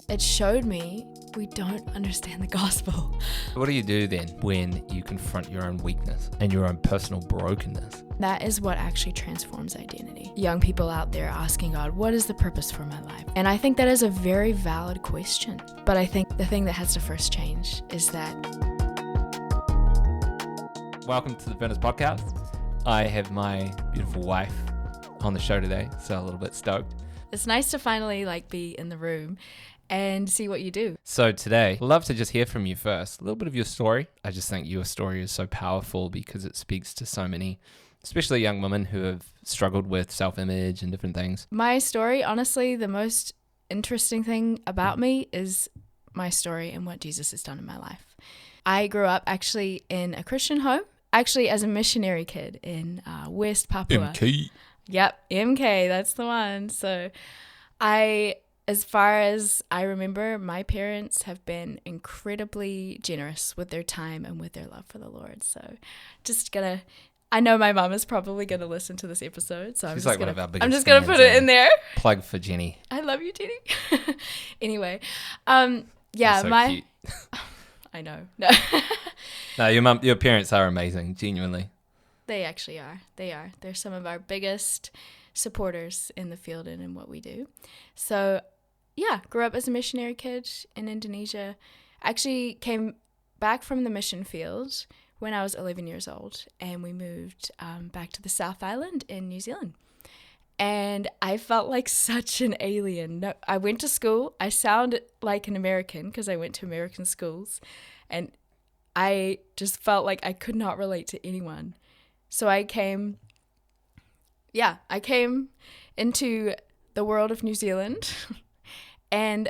It showed me we don't understand the gospel. What do you do then when you confront your own weakness and your own personal brokenness? That is what actually transforms identity. Young people out there asking God, what is the purpose for my life? And I think that is a very valid question. But I think the thing that has to first change is that... Welcome to the Furnace podcast. I have my beautiful wife on the show today, so a little bit stoked. It's nice to finally be in the room and see what you do. So today, I'd love to just hear from you first. A little bit of your story. I just think your story is so powerful because it speaks to so many, especially young women who have struggled with self-image and different things. My story, honestly, the most interesting thing about me is my story and what Jesus has done in my life. I grew up actually in a Christian home, actually as a missionary kid in West Papua. MK. Yep, MK, that's the one. So as far as I remember, my parents have been incredibly generous with their time and with their love for the Lord. So I know my mom is probably going to listen to this episode. So I'm just going to put it in there. Plug for Jenny. I love you, Jenny. Anyway, yeah, so cute. I know. No. No, your parents are amazing, genuinely. They actually are. They are. They're some of our biggest supporters in the field and in what we do. So, yeah, grew up as a missionary kid in Indonesia. Actually came back from the mission field when I was 11 years old, and we moved back to the South Island in New Zealand. And I felt like such an alien. No, I went to school. I sound like an American because I went to American schools, and I just felt like I could not relate to anyone. So I came into the world of New Zealand and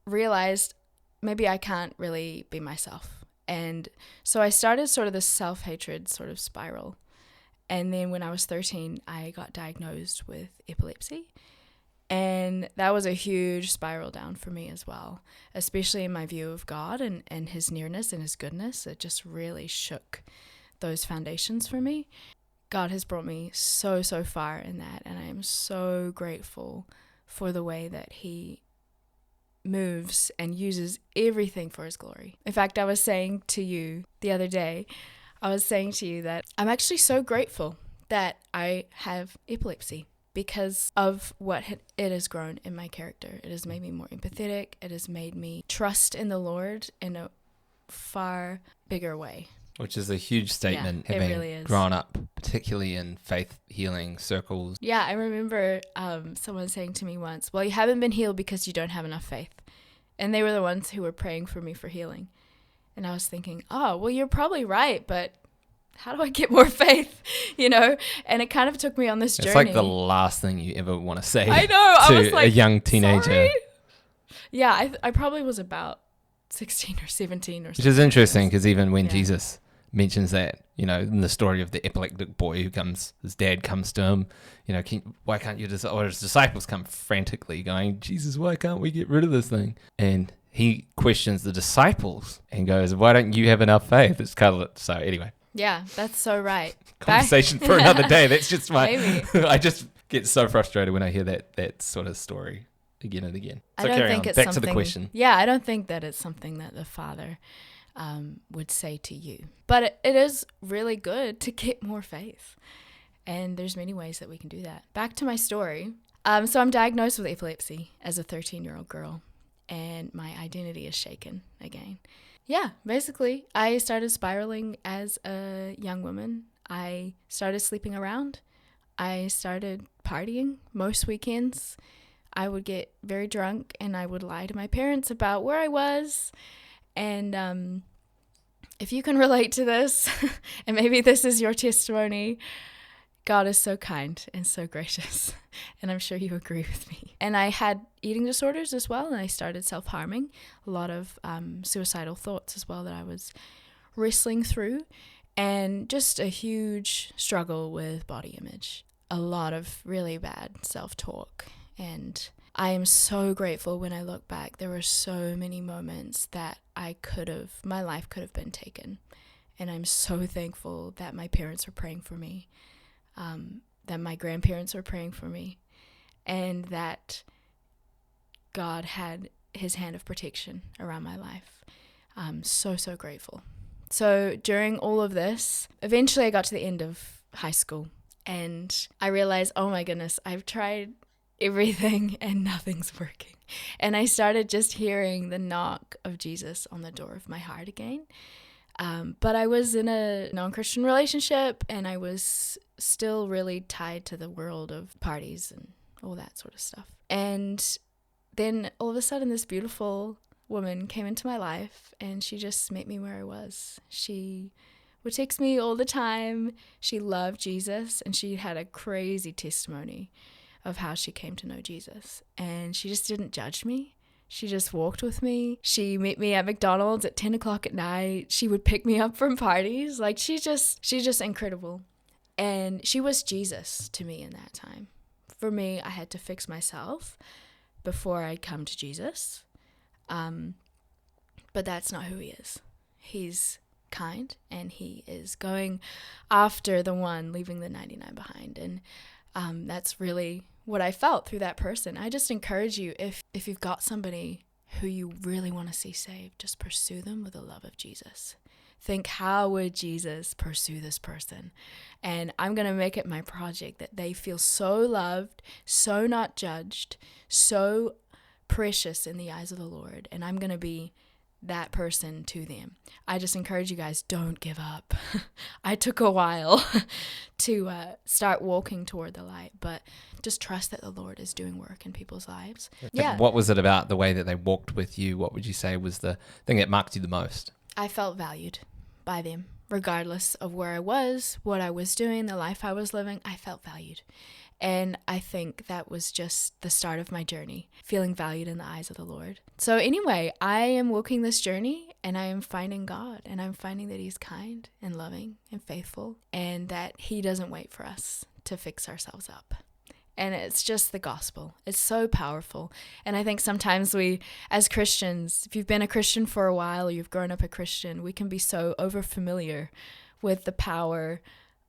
realized maybe I can't really be myself. And so I started sort of this self-hatred sort of spiral. And then when I was 13, I got diagnosed with epilepsy. And that was a huge spiral down for me as well, especially in my view of God and his nearness and his goodness. It just really shook those foundations for me. God has brought me so far in that, and I am so grateful for the way that he moves and uses everything for his glory. In fact, I was saying to you the other day, that I'm actually so grateful that I have epilepsy because of what it has grown in my character. It has made me more empathetic. It has made me trust in the Lord in a far bigger way. Which is a huge statement, yeah, having really grown up, particularly in faith healing circles. Yeah, I remember someone saying to me once, well, you haven't been healed because you don't have enough faith. And they were the ones who were praying for me for healing. And I was thinking, oh, well, you're probably right, but how do I get more faith? And it kind of took me on this journey. It's like the last thing you ever want to say I know, I was like, a young teenager. Sorry? Yeah, I probably was about 16 or 17 or something. Which is interesting because even when Jesus mentions that, in the story of the epileptic boy his dad comes to him, why can't you or his disciples come frantically going, Jesus, why can't we get rid of this thing? And he questions the disciples and goes, why don't you have enough faith? It's kind of, so anyway. Yeah, that's so right. Conversation for another day. That's just Maybe. I just get so frustrated when I hear that sort of story again and again. So I don't think it's back something, to the question. Yeah, I don't think that it's something that the Father would say to you. But it is really good to get more faith. And there's many ways that we can do that. Back to my story. So I'm diagnosed with epilepsy as a 13-year-old girl. And my identity is shaken again. Yeah, basically, I started spiraling as a young woman. I started sleeping around. I started partying most weekends. I would get very drunk and I would lie to my parents about where I was. And if you can relate to this, and maybe this is your testimony, God is so kind and so gracious. And I'm sure you agree with me. And I had eating disorders as well, and I started self-harming. A lot of suicidal thoughts as well that I was wrestling through. And just a huge struggle with body image. A lot of really bad self-talk. And I am so grateful when I look back. There were so many moments that my life could have been taken. And I'm so thankful that my parents were praying for me, that my grandparents were praying for me, and that God had his hand of protection around my life. I'm so grateful. So during all of this, eventually I got to the end of high school and I realized, oh my goodness, I've tried everything and nothing's working. And I started just hearing the knock of Jesus on the door of my heart again. But I was in a non-Christian relationship and I was still really tied to the world of parties and all that sort of stuff. And then all of a sudden this beautiful woman came into my life and she just met me where I was. She would text me all the time. She loved Jesus and she had a crazy testimony of how she came to know Jesus. And she just didn't judge me. She just walked with me. She met me at McDonald's at 10 o'clock at night. She would pick me up from parties. Like she's just incredible. And she was Jesus to me in that time. For me, I had to fix myself before I come to Jesus. But that's not who he is. He's kind and he is going after the one, leaving the 99 behind. And that's really what I felt through that person. I just encourage you, if you've got somebody who you really want to see saved, just pursue them with the love of Jesus. Think, how would Jesus pursue this person? And I'm going to make it my project that they feel so loved, so not judged, so precious in the eyes of the Lord. And I'm going to be that person to them. I just encourage you guys, don't give up. I took a while to start walking toward the light, but just trust that the Lord is doing work in people's lives. Yeah. What was it about the way that they walked with you? What would you say was the thing that marked you the most? I felt valued by them, regardless of where I was, what I was doing, the life I was living. I felt valued. And I think that was just the start of my journey, feeling valued in the eyes of the Lord. So anyway, I am walking this journey and I am finding God, and I'm finding that he's kind and loving and faithful, and that he doesn't wait for us to fix ourselves up. And it's just the gospel. It's so powerful. And I think sometimes we, as Christians, if you've been a Christian for a while or you've grown up a Christian, we can be so overfamiliar with the power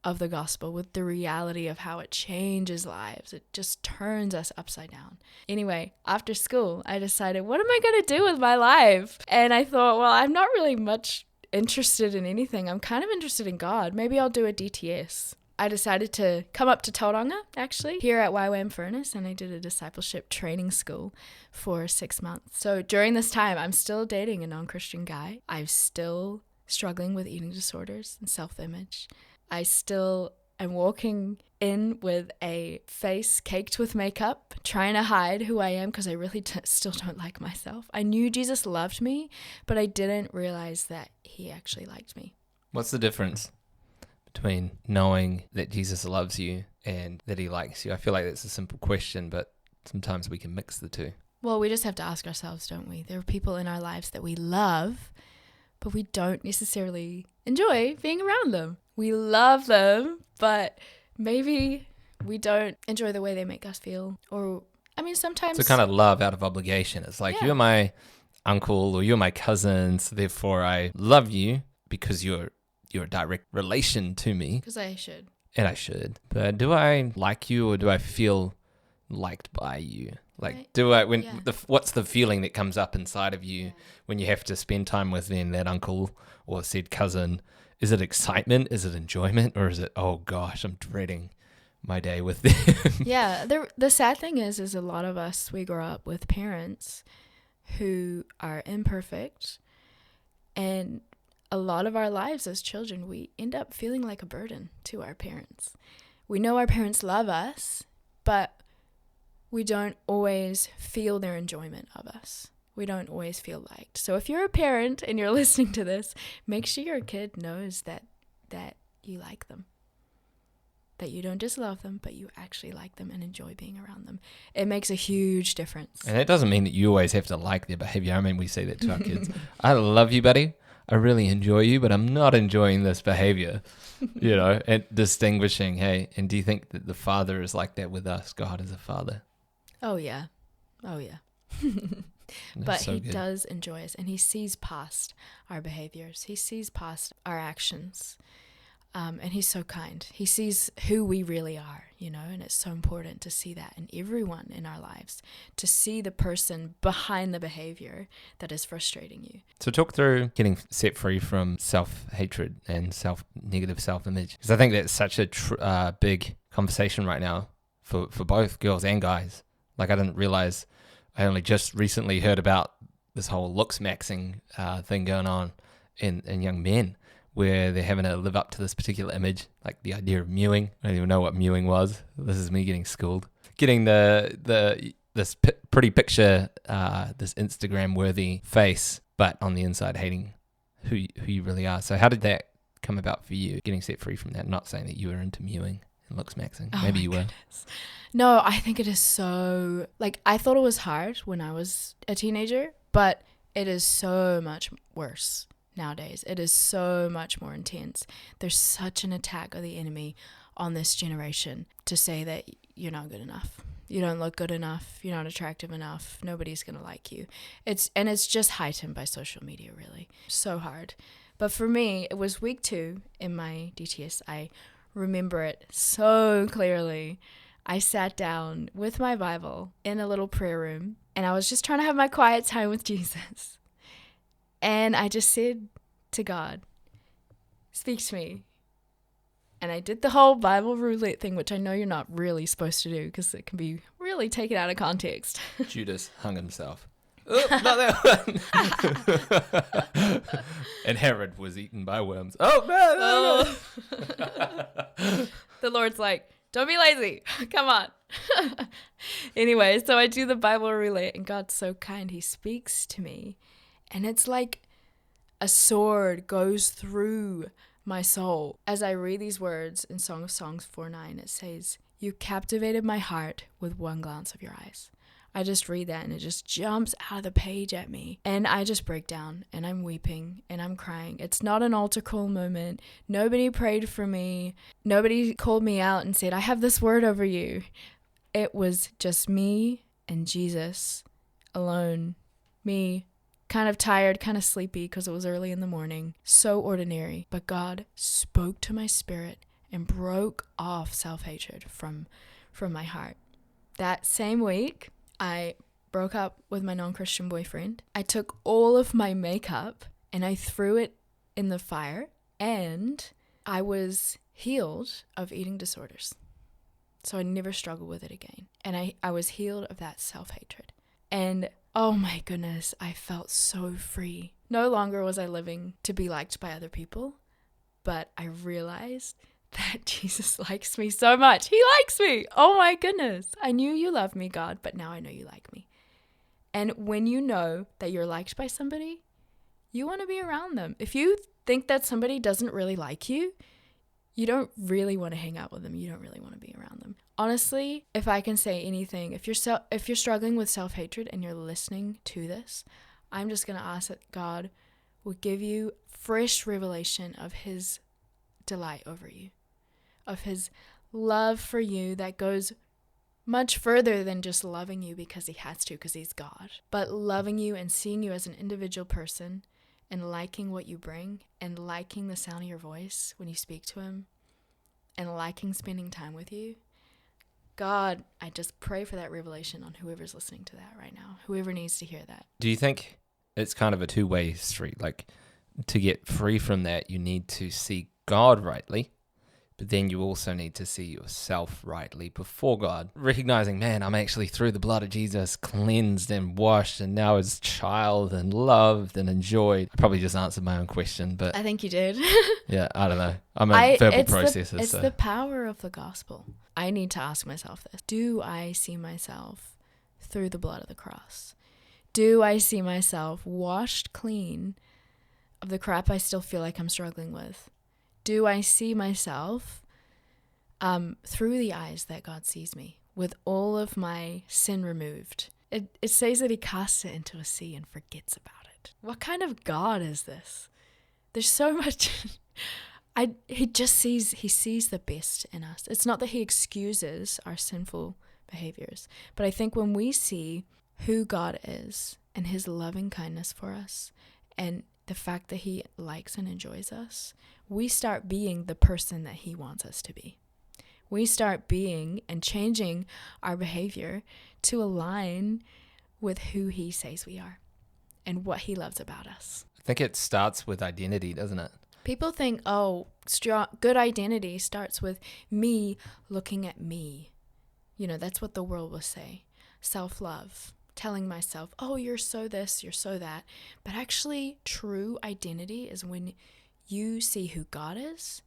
of the gospel, with the reality of how it changes lives. It just turns us upside down. Anyway, after school, I decided, what am I going to do with my life? And I thought, well, I'm not really much interested in anything. I'm kind of interested in God. Maybe I'll do a DTS. I decided to come up to Tauranga, actually, here at YWAM Furnace, and I did a discipleship training school for 6 months. So during this time, I'm still dating a non-Christian guy. I'm still struggling with eating disorders and self-image. I still am walking in with a face caked with makeup, trying to hide who I am because I really still don't like myself. I knew Jesus loved me, but I didn't realize that he actually liked me. What's the difference between knowing that Jesus loves you and that he likes you? I feel like that's a simple question, but sometimes we can mix the two. Well, we just have to ask ourselves, don't we? There are people in our lives that we love, but we don't necessarily enjoy being around them. We love them, but maybe we don't enjoy the way they make us feel. Or, I mean, sometimes... It's a kind of love out of obligation. It's like, you're my uncle or you're my cousin, so therefore I love you because you're a direct relation to me. Because I should. And I should. But do I like you or do I feel liked by you? Like, what's the feeling that comes up inside of you when you have to spend time with then that uncle or said cousin? Is it excitement? Is it enjoyment? Or is it, oh gosh, I'm dreading my day with them? Yeah, the sad thing is a lot of us, we grow up with parents who are imperfect, and a lot of our lives as children, we end up feeling like a burden to our parents. We know our parents love us, but we don't always feel their enjoyment of us. We don't always feel liked. So if you're a parent and you're listening to this, make sure your kid knows that you like them. That you don't just love them, but you actually like them and enjoy being around them. It makes a huge difference. And that doesn't mean that you always have to like their behavior. I mean, we say that to our kids. I love you, buddy. I really enjoy you, but I'm not enjoying this behavior, and distinguishing, hey, and do you think that the Father is like that with us? God is a Father. Oh, yeah. But he does enjoy us, and he sees past our behaviors. He sees past our actions. And he's so kind. He sees who we really are, and it's so important to see that in everyone in our lives, to see the person behind the behavior that is frustrating you. So talk through getting set free from self-hatred and negative self-image. Because I think that's such a big conversation right now for both girls and guys. Like, I didn't realize, I only just recently heard about this whole looks maxing thing going on in young men, where they're having to live up to this particular image, like the idea of mewing. I don't even know what mewing was. This is me getting schooled. Getting this pretty picture, this Instagram-worthy face, but on the inside hating who you really are. So how did that come about for you, getting set free from that? Not saying that you were into mewing and looks maxing. Maybe you were. No, I think it is so... I thought it was hard when I was a teenager, but it is so much worse nowadays. It is so much more intense. There's such an attack of the enemy on this generation to say that you're not good enough. You don't look good enough. You're not attractive enough. Nobody's going to like you. It's just heightened by social media, really. So hard. But for me, it was week 2 in my DTS. I remember it so clearly. I sat down with my Bible in a little prayer room, and I was just trying to have my quiet time with Jesus. And I just said to God, speak to me. And I did the whole Bible roulette thing, which I know you're not really supposed to do because it can be really taken out of context. Judas hung himself. Oh, not that one. And Herod was eaten by worms. Oh, no. The Lord's like, don't be lazy. Come on. Anyway, so I do the Bible roulette, and God's so kind. He speaks to me. And it's like a sword goes through my soul. As I read these words in Song of Songs 4:9, it says, you captivated my heart with one glance of your eyes. I just read that and it just jumps out of the page at me. And I just break down and I'm weeping and I'm crying. It's not an altar call moment. Nobody prayed for me. Nobody called me out and said, I have this word over you. It was just me and Jesus alone. Me, kind of tired, kind of sleepy because it was early in the morning. So ordinary. But God spoke to my spirit and broke off self-hatred from my heart. That same week, I broke up with my non-Christian boyfriend. I took all of my makeup and I threw it in the fire, and I was healed of eating disorders. So I never struggled with it again. And I was healed of that self-hatred. And oh my goodness, I felt so free. No longer was I living to be liked by other people, but I realized that Jesus likes me so much. He likes me. Oh my goodness. I knew you loved me, God, but now I know you like me. And when you know that you're liked by somebody, you want to be around them. If you think that somebody doesn't really like you, you don't really want to hang out with them. You don't really want to be around them. Honestly, if I can say anything, if you're struggling with self-hatred and you're listening to this, I'm just going to ask that God will give you fresh revelation of his delight over you, of his love for you that goes much further than just loving you because he has to, because he's God, but loving you and seeing you as an individual person and liking what you bring and liking the sound of your voice when you speak to him and liking spending time with you. God, I just pray for that revelation on whoever's listening to that right now, whoever needs to hear that. Do you think it's kind of a two-way street? Like, to get free from that, you need to see God rightly, but then you also need to see yourself rightly before God. Recognizing, man, I'm actually through the blood of Jesus, cleansed and washed, and now as child and loved and enjoyed. I probably just answered my own question, but I think you did. Yeah, I don't know. I'm a verbal processor. It's the power of the gospel. I need to ask myself this. Do I see myself through the blood of the cross? Do I see myself washed clean of the crap I still feel like I'm struggling with? Do I see myself through the eyes that God sees me, with all of my sin removed? It says that he casts it into a sea and forgets about it. What kind of God is this? There's so much... he sees the best in us. It's not that he excuses our sinful behaviors, but I think when we see who God is and his loving kindness for us and the fact that he likes and enjoys us, we start being the person that he wants us to be. We start being and changing our behavior to align with who he says we are and what he loves about us. I think it starts with identity, doesn't it? People think, oh, good identity starts with me looking at me. You know, that's what the world will say. Self-love, telling myself, oh, you're so this, you're so that. But actually, true identity is when you see who God is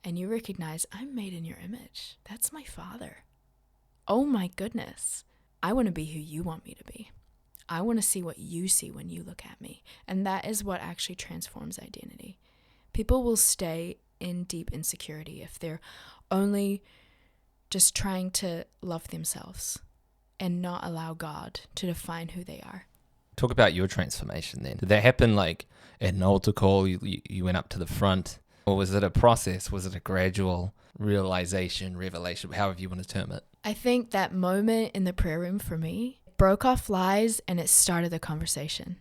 and you recognize, I'm made in your image. That's my Father. Oh my goodness. I want to be who you want me to be. I want to see what you see when you look at me. And that is what actually transforms identity. People will stay in deep insecurity if they're only just trying to love themselves and not allow God to define who they are. Talk about your transformation then. Did that happen like at an altar call? You went up to the front? Or was it a process? Was it a gradual realization, revelation, however you want to term it? I think that moment in the prayer room for me broke off lies and it started the conversation.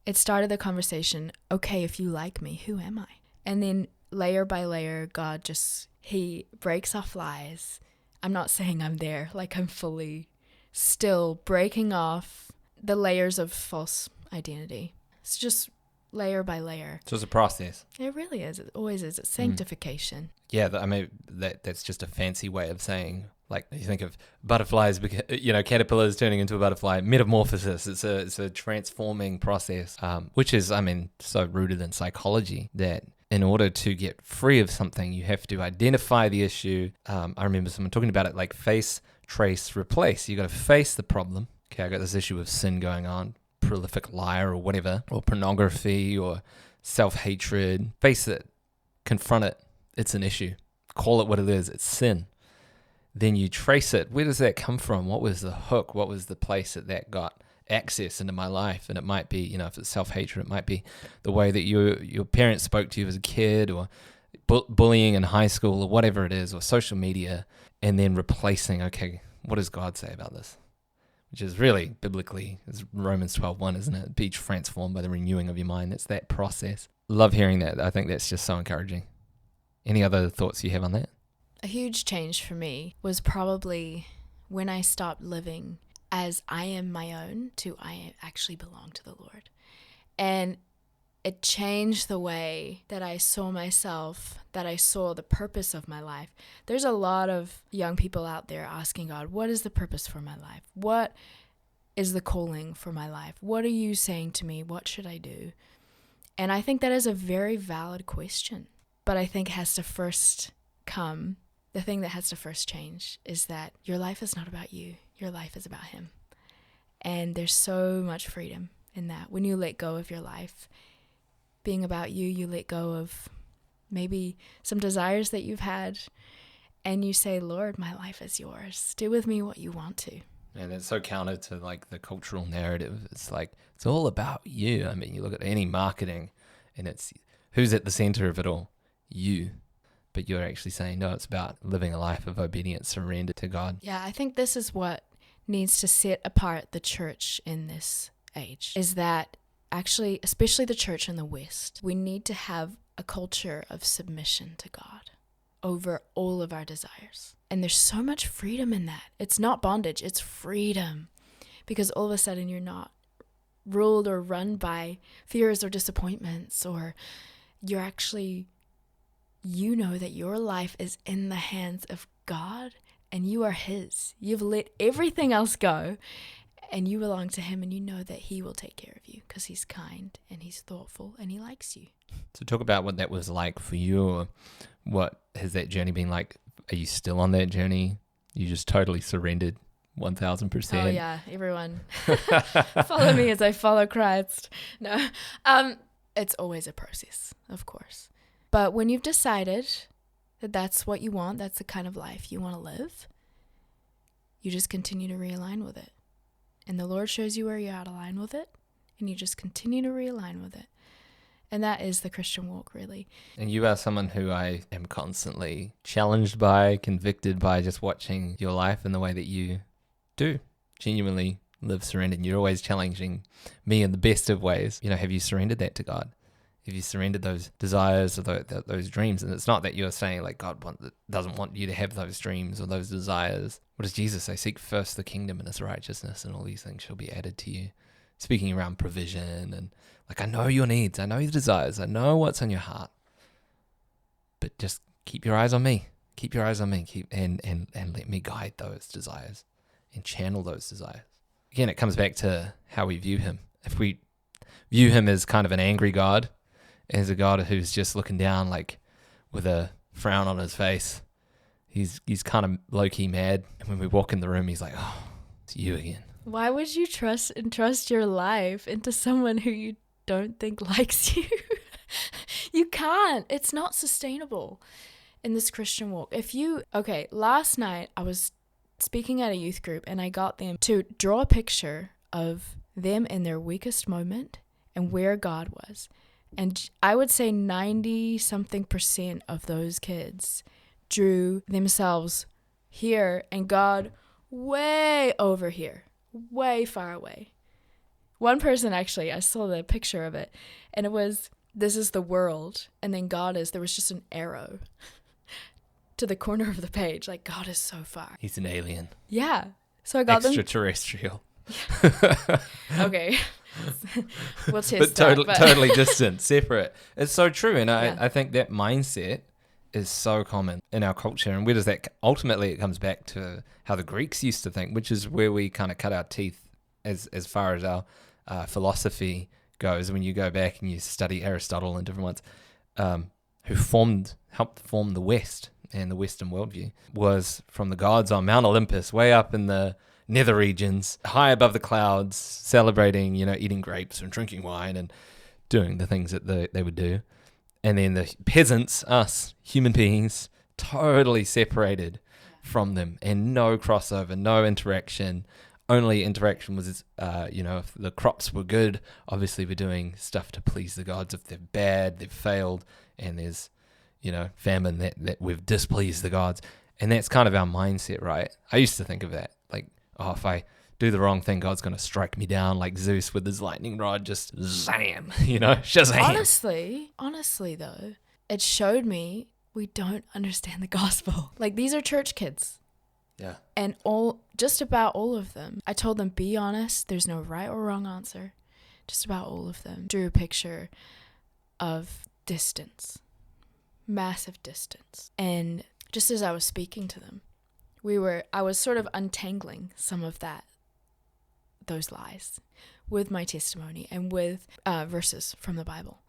It started the conversation, okay, if you like me, who am I? And then layer by layer, God he breaks off lies. I'm not saying I'm there, like I'm fully still breaking off the layers of false identity. It's just layer by layer. So it's a process. It really is. It always is. It's sanctification. Yeah, I mean, that's just a fancy way of saying, like, you think of butterflies, caterpillars turning into a butterfly, metamorphosis. It's a transforming process, which is, I mean, so rooted in psychology that in order to get free of something, you have to identify the issue. I remember someone talking about it like face, trace, replace. You got to face the problem. Okay, I got this issue of sin going on, prolific liar or whatever, or pornography or self-hatred. Face it, confront it. It's an issue. Call it what it is. It's sin. Then you trace it. Where does that come from? What was the hook? What was the place that got access into my life? And it might be, if it's self-hatred, it might be the way that your parents spoke to you as a kid, or bullying in high school, or whatever it is, or social media, and then replacing, okay, what does God say about this? Which is really biblically, it's Romans 12:1, isn't it? Be transformed by the renewing of your mind. It's that process. Love hearing that. I think that's just so encouraging. Any other thoughts you have on that? A huge change for me was probably when I stopped living as I am my own to I actually belong to the Lord. And it changed the way that I saw myself, that I saw the purpose of my life. There's a lot of young people out there asking God, what is the purpose for my life? What is the calling for my life? What are you saying to me? What should I do? And I think that is a very valid question. But I think the thing that has to first change is that your life is not about you. Your life is about Him. And there's so much freedom in that. When you let go of your life being about you, you let go of maybe some desires that you've had, and you say, Lord, my life is yours. Do with me what you want to. And it's so counter to like the cultural narrative. It's like, it's all about you. I mean, you look at any marketing and it's who's at the center of it all? You. But you're actually saying, no, it's about living a life of obedience, surrender to God. Yeah, I think this is what needs to set apart the church in this age, is that actually, especially the church in the West, we need to have a culture of submission to God over all of our desires. And there's so much freedom in that. It's not bondage, it's freedom. Because all of a sudden you're not ruled or run by fears or disappointments, or you're actually, you know that your life is in the hands of God and you are His. You've let everything else go and you belong to Him, and you know that He will take care of you because He's kind and He's thoughtful and He likes you. So talk about what that was like for you, or what has that journey been like? Are you still on that journey? You just totally surrendered 1,000%? Oh yeah, everyone. Follow me as I follow Christ. No, it's always a process, of course. But when you've decided that that's what you want, that's the kind of life you want to live, you just continue to realign with it. And the Lord shows you where you're out of line with it, and you just continue to realign with it. And that is the Christian walk, really. And you are someone who I am constantly challenged by, convicted by, just watching your life and the way that you do genuinely live surrendered. You're always challenging me in the best of ways. Have you surrendered that to God? Have you surrendered those desires or those dreams? And it's not that you're saying like God doesn't want you to have those dreams or those desires. What does Jesus say? Seek first the kingdom and its righteousness, and all these things shall be added to you. Speaking around provision and like, I know your needs, I know your desires, I know what's in your heart, but just keep your eyes on me. Keep your eyes on me. And let me guide those desires and channel those desires. Again, it comes back to how we view him. If we view him as kind of an angry God, as a God who's just looking down like with a frown on his face, he's kind of low-key mad. And when we walk in the room, he's like, oh, it's you again. Why would you entrust your life into someone who you don't think likes you? You can't. It's not sustainable in this Christian walk. Last night I was speaking at a youth group and I got them to draw a picture of them in their weakest moment and where God was. And I would say 90-something% of those kids drew themselves here and God way over here, way far away. One person actually, I saw the picture of it, and it was, this is the world, and then there was just an arrow to the corner of the page, like God is so far. He's an alien. Yeah. So I got extraterrestrial. Okay. We'll test but totally distant, separate. It's so true. And I think that mindset is so common in our culture. And where does that, ultimately it comes back to how the Greeks used to think, which is where we kind of cut our teeth as far as our philosophy goes. When you go back and you study Aristotle and different ones, who helped form the West and the Western worldview, was from the gods on Mount Olympus, way up in the nether regions, high above the clouds, celebrating, eating grapes and drinking wine and doing the things that they would do. And then the peasants, us, human beings, totally separated from them, and no crossover, no interaction. Only interaction was, if the crops were good, obviously we're doing stuff to please the gods. If they're bad, they've failed, and there's, famine, that we've displeased the gods. And that's kind of our mindset, right? I used to think of that, like, oh, if I do the wrong thing, God's going to strike me down like Zeus with his lightning rod, just zam, shazam. Honestly though, it showed me we don't understand the gospel. Like, these are church kids. Yeah. And just about all of them, I told them, be honest, there's no right or wrong answer. Just about all of them drew a picture of distance, massive distance. And just as I was speaking to them, I was sort of untangling some of those lies with my testimony and with verses from the Bible.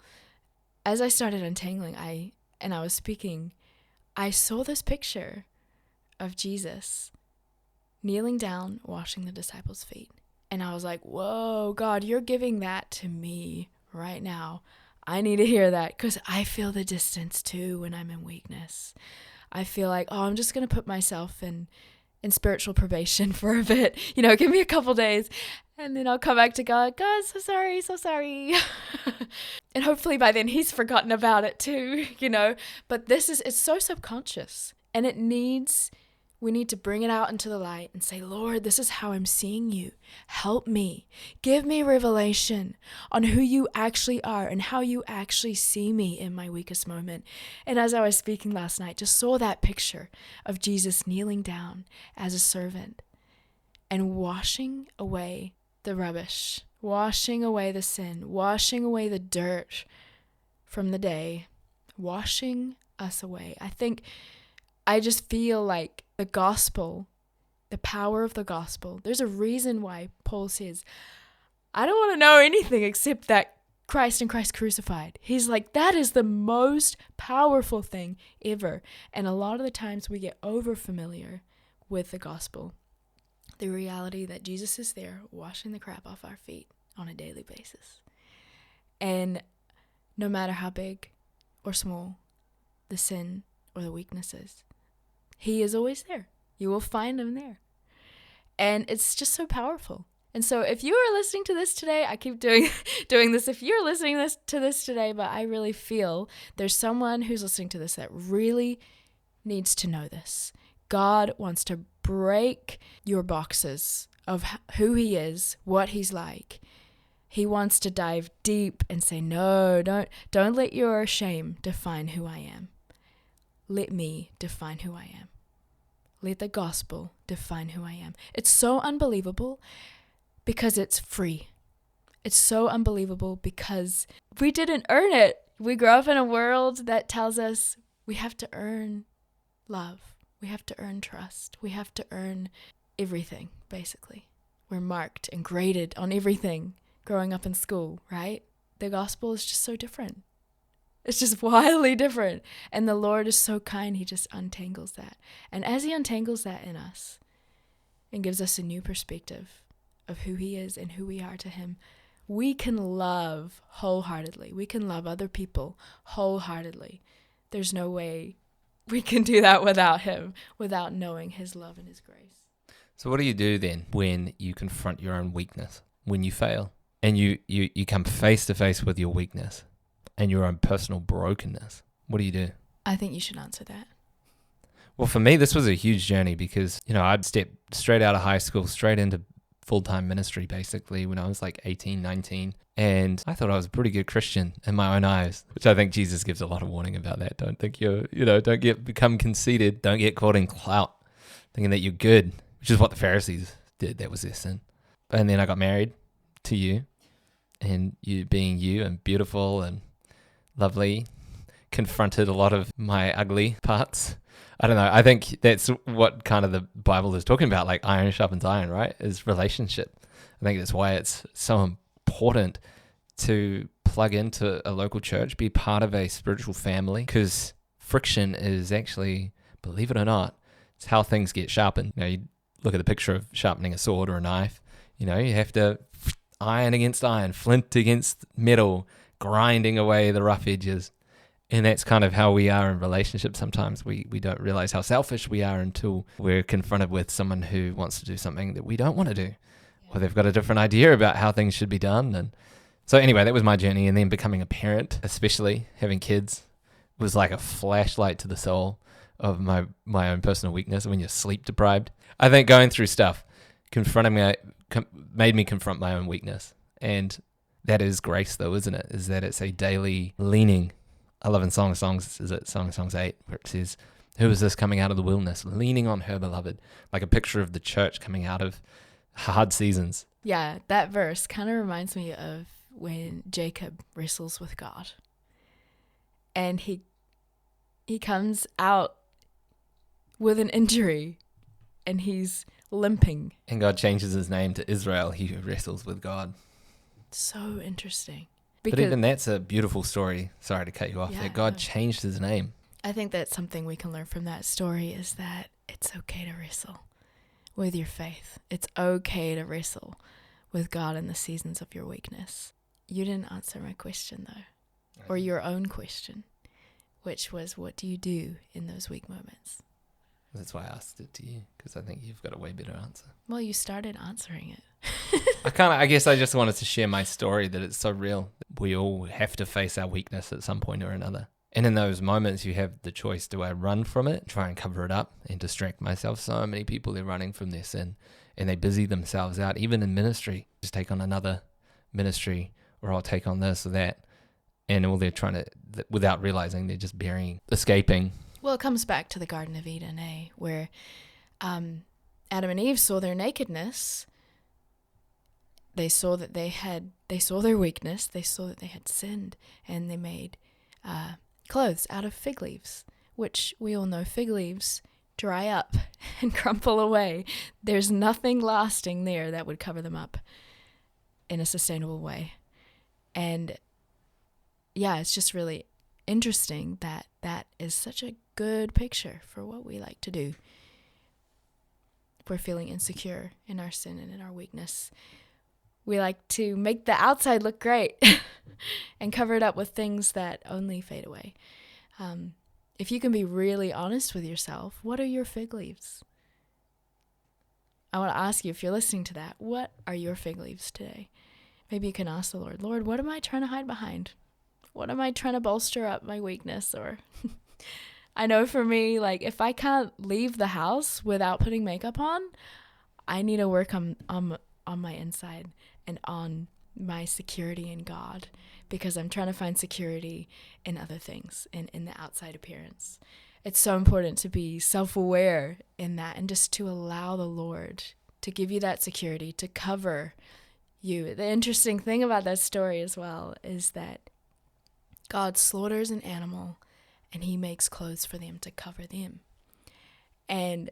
As I started untangling, I was speaking, I saw this picture of Jesus kneeling down, washing the disciples' feet. And I was like, whoa, God, you're giving that to me right now. I need to hear that, because I feel the distance too when I'm in weakness. I feel like, I'm just going to put myself in spiritual probation for a bit. Give me a couple days, and then I'll come back to God. God, so sorry. And hopefully by then he's forgotten about it too, But it's so subconscious, and we need to bring it out into the light and say, Lord, this is how I'm seeing you. Help me. Give me revelation on who you actually are and how you actually see me in my weakest moment. And as I was speaking last night, just saw that picture of Jesus kneeling down as a servant and washing away the rubbish, washing away the sin, washing away the dirt from the day, washing us away. I just feel like the gospel, the power of the gospel, there's a reason why Paul says, I don't want to know anything except that Christ and Christ crucified. He's like, that is the most powerful thing ever. And a lot of the times we get over familiar with the gospel, the reality that Jesus is there washing the crap off our feet on a daily basis. And no matter how big or small the sin or the weakness is, he is always there. You will find him there. And it's just so powerful. And so if you are listening to this today, I keep doing this. If you're listening to this today, but I really feel there's someone who's listening to this that really needs to know this. God wants to break your boxes of who he is, what he's like. He wants to dive deep and say, no, don't let your shame define who I am. Let me define who I am. Let the gospel define who I am. It's so unbelievable because it's free. It's so unbelievable because we didn't earn it. We grow up in a world that tells us we have to earn love. We have to earn trust. We have to earn everything, basically. We're marked and graded on everything growing up in school, right? The gospel is just so different. It's just wildly different. And the Lord is so kind, he just untangles that. And as he untangles that in us and gives us a new perspective of who he is and who we are to him, we can love wholeheartedly. We can love other people wholeheartedly. There's no way we can do that without him, without knowing his love and his grace. So what do you do then when you confront your own weakness, when you fail, and you come face to face with your weakness and your own personal brokenness? What do you do? I think you should answer that. Well, for me, this was a huge journey because, I'd stepped straight out of high school, straight into full-time ministry, basically, when I was like 18, 19. And I thought I was a pretty good Christian in my own eyes, which I think Jesus gives a lot of warning about that. Don't think don't become conceited. Don't get caught in clout, thinking that you're good, which is what the Pharisees did. That was their sin. And then I got married to you, and you being you and beautiful and lovely, confronted a lot of my ugly parts. I don't know. I think that's what kind of the Bible is talking about, like iron sharpens iron, right? Is relationship. I think that's why it's so important to plug into a local church, be part of a spiritual family, because friction is actually, believe it or not, it's how things get sharpened. You look at the picture of sharpening a sword or a knife. You have to iron against iron, flint against metal, grinding away the rough edges. And that's kind of how we are in relationships sometimes. We don't realize how selfish we are until we're confronted with someone who wants to do something that we don't want to do. Or they've got a different idea about how things should be done. And so anyway, that was my journey. And then becoming a parent, especially having kids, was like a flashlight to the soul of my own personal weakness when you're sleep deprived. I think going through stuff made me confront my own weakness. And that is grace though, isn't it? Is that it's a daily leaning. I love in Song of Songs, is it Song of Songs 8, where it says, who is this coming out of the wilderness, leaning on her beloved? Like a picture of the church coming out of hard seasons. Yeah, that verse kind of reminds me of when Jacob wrestles with God. And he comes out with an injury and he's limping. And God changes his name to Israel, he who wrestles with God. So interesting. But even that's a beautiful story. Sorry to cut you off. That God changed his name. I think that's something we can learn from that story, is that it's okay to wrestle with your faith. It's okay to wrestle with God in the seasons of your weakness. You didn't answer my question though, or your own question, which was, what do you do in those weak moments? That's why I asked it to you, because I think you've got a way better answer. Well, you started answering it. I guess I just wanted to share my story, that it's so real. We all have to face our weakness at some point or another. And in those moments, you have the choice. Do I run from it, try and cover it up and distract myself? So many people, they're running from their sin and they busy themselves out, even in ministry. Just take on another ministry, or I'll take on this or that. And all they're trying to, without realizing, they're just escaping. Well, it comes back to the Garden of Eden, where Adam and Eve saw their nakedness. They saw that they saw their weakness. They saw that they had sinned, and they made clothes out of fig leaves, which we all know fig leaves dry up and crumple away. There's nothing lasting there that would cover them up in a sustainable way. And yeah, it's just really interesting that that is such a good picture for what we like to do. If we're feeling insecure in our sin and in our weakness, we like to make the outside look great and cover it up with things that only fade away. If you can be really honest with yourself, what are your fig leaves? I want to ask you, if you're listening to that, what are your fig leaves today? Maybe you can ask the Lord, Lord, what am I trying to hide behind? What am I trying to bolster up my weakness? Or I know for me, like if I can't leave the house without putting makeup on, I need to work on my inside and on my security in God, because I'm trying to find security in other things and in the outside appearance. It's so important to be self-aware in that, and just to allow the Lord to give you that security, to cover you. The interesting thing about that story as well is that God slaughters an animal and he makes clothes for them to cover them. And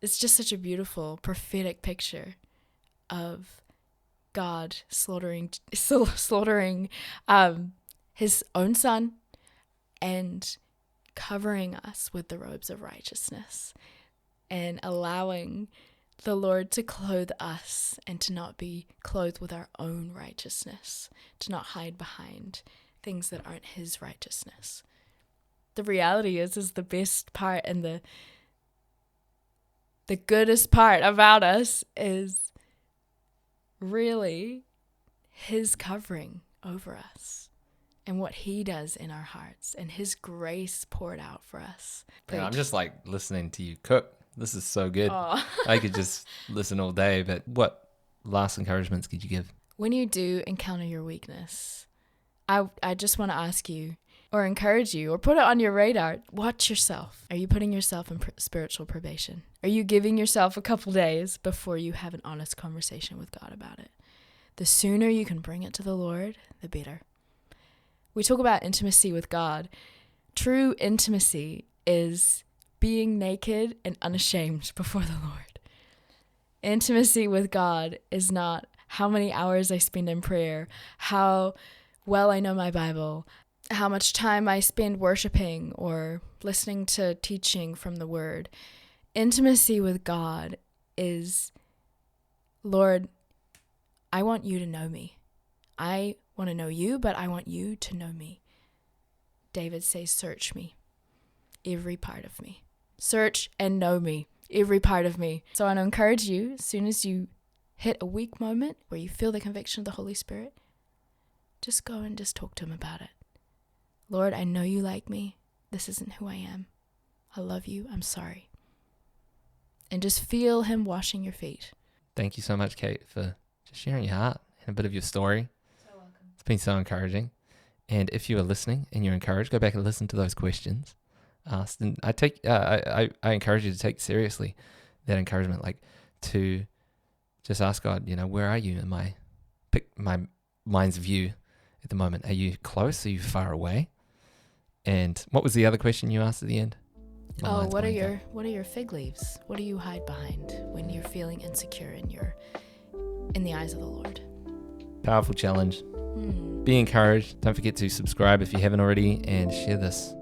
it's just such a beautiful prophetic picture of God slaughtering his own son and covering us with the robes of righteousness, and allowing the Lord to clothe us and to not be clothed with our own righteousness, to not hide behind things that aren't his righteousness. The reality is the best part and the goodest part about us is really his covering over us and what he does in our hearts and his grace poured out for us. Yeah, I'm just like listening to you cook. This is so good. Oh. I could just listen all day, but what last encouragements could you give? When you do encounter your weakness, I just want to ask you, or encourage you, or put it on your radar. Watch yourself. Are you putting yourself in spiritual probation? Are you giving yourself a couple days before you have an honest conversation with God about it? The sooner you can bring it to the Lord, the better. We talk about intimacy with God. True intimacy is being naked and unashamed before the Lord. Intimacy with God is not how many hours I spend in prayer, how well I know my Bible, how much time I spend worshiping or listening to teaching from the Word. Intimacy with God is, Lord, I want you to know me. I want to know you, but I want you to know me. David says, search me, every part of me. Search and know me, every part of me. So I want to encourage you, as soon as you hit a weak moment where you feel the conviction of the Holy Spirit, just go and just talk to him about it. Lord, I know you like me. This isn't who I am. I love you. I'm sorry. And just feel him washing your feet. Thank you so much, Kate, for just sharing your heart and a bit of your story. So welcome. It's been so encouraging. And if you are listening and you're encouraged, go back and listen to those questions asked. And I encourage you to take seriously that encouragement, like to just ask God, where are you in my mind's view at the moment? Are you close? Are you far away? And what was the other question you asked at the end? What are your fig leaves? What do you hide behind when you're feeling insecure in the eyes of the Lord? Powerful challenge. Be encouraged. Don't forget to subscribe if you haven't already, and share this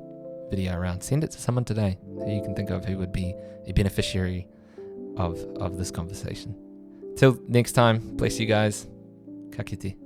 video around. Send it to someone today who you can think of who would be a beneficiary of this conversation. Till next time, bless you guys. Ka kite.